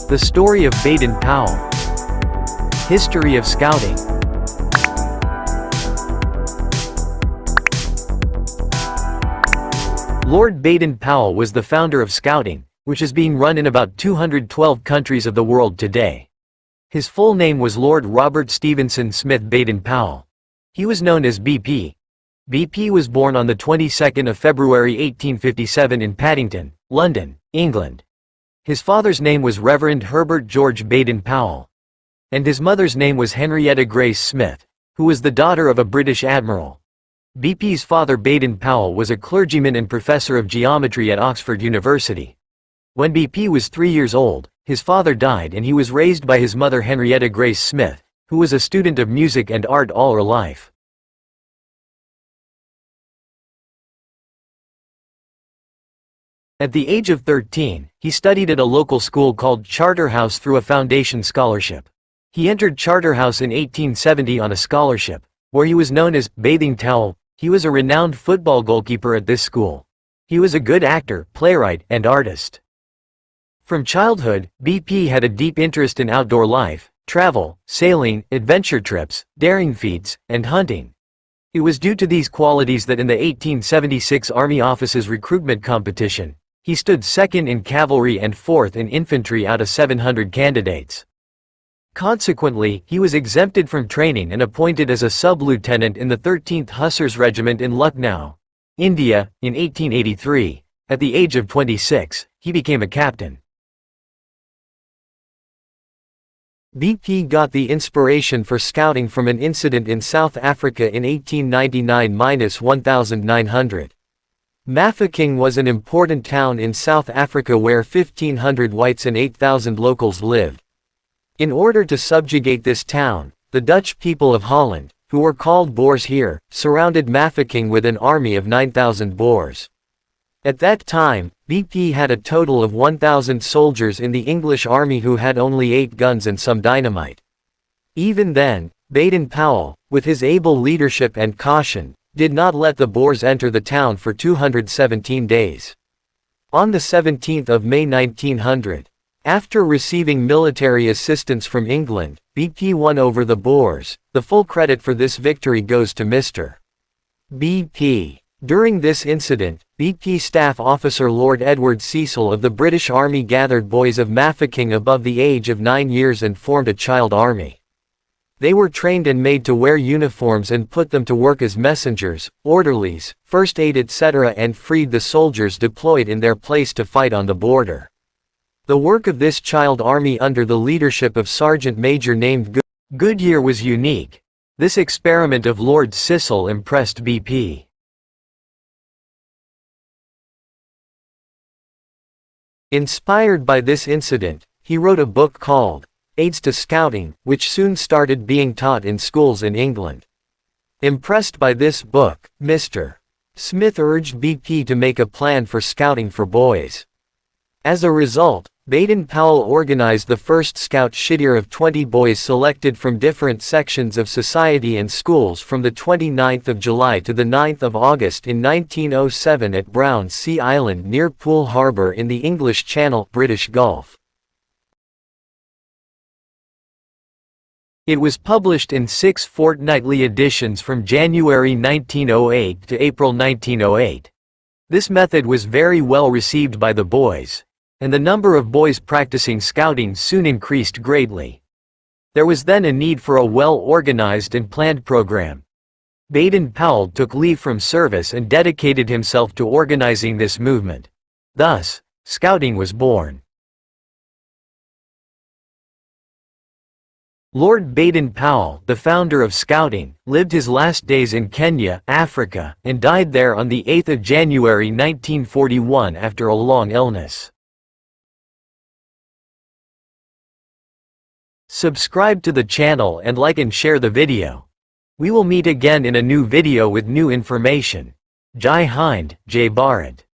The Story of Baden Powell. History of Scouting. Lord Baden Powell was the founder of Scouting, which is being run in about 212 countries of the world today. His full name was Lord Robert Stevenson Smith Baden Powell. He was known as BP. BP was born on the 22nd of February 1857 in Paddington, London, England. His father's name was Reverend Herbert George Baden Powell, and his mother's name was Henrietta Grace Smith, who was the daughter of a British admiral. BP's father Baden Powell was a clergyman and professor of geometry at Oxford University. When BP was 3 years old, his father died and he was raised by his mother Henrietta Grace Smith, who was a student of music and art all her life. At the age of 13, he studied at a local school called Charterhouse through a foundation scholarship. He entered Charterhouse in 1870 on a scholarship, where he was known as Bathing Towel. He was a renowned football goalkeeper at this school. He was a good actor, playwright, and artist. From childhood, BP had a deep interest in outdoor life, travel, sailing, adventure trips, daring feats, and hunting. It was due to these qualities that in the 1876 Army Officers Recruitment Competition, he stood second in cavalry and fourth in infantry out of 700 candidates. Consequently, he was exempted from training and appointed as a sub-lieutenant in the 13th Hussars Regiment in Lucknow, India, in 1883. At the age of 26, he became a captain. BP got the inspiration for scouting from an incident in South Africa in 1899–1900. Mafeking was an important town in South Africa where 1,500 whites and 8,000 locals lived. In order to subjugate this town, the Dutch people of Holland, who were called Boers here, surrounded Mafeking with an army of 9,000 Boers. At that time, BP had a total of 1,000 soldiers in the English army who had only 8 guns and some dynamite. Even then, Baden Powell, with his able leadership and caution, did not let the Boers enter the town for 217 days. On the 17th of May 1900, after receiving military assistance from England, BP won over the Boers. The full credit for this victory goes to Mr. BP. During this incident, BP Staff Officer Lord Edward Cecil of the British Army gathered boys of Mafeking above the age of 9 years and formed a child army. They were trained and made to wear uniforms and put them to work as messengers, orderlies, first aid etc. and freed the soldiers deployed in their place to fight on the border. The work of this child army under the leadership of Sergeant Major named Goodyear was unique. This experiment of Lord Cecil impressed BP. Inspired by this incident, he wrote a book called Aids to Scouting, which soon started being taught in schools in England. Impressed by this book, Mr. Smith urged BP to make a plan for scouting for boys. As a result, Baden Powell organized the first scout shiddur of 20 boys selected from different sections of society and schools from the 29th of July to the 9th of August in 1907 at Brownsea Island near Poole Harbour in the English Channel, British Gulf. It was published in 6 fortnightly editions from January 1908 to April 1908. This method was very well received by the boys, and the number of boys practicing scouting soon increased greatly. There was then a need for a well-organized and planned program. Baden Powell took leave from service and dedicated himself to organizing this movement. Thus, Scouting was born. Lord Baden Powell, the founder of Scouting, lived his last days in Kenya, Africa, and died there on the 8th of January 1941 after a long illness. Subscribe to the channel and like and share the video. We will meet again in a new video with new information. Jai Hind, Jai Bharat.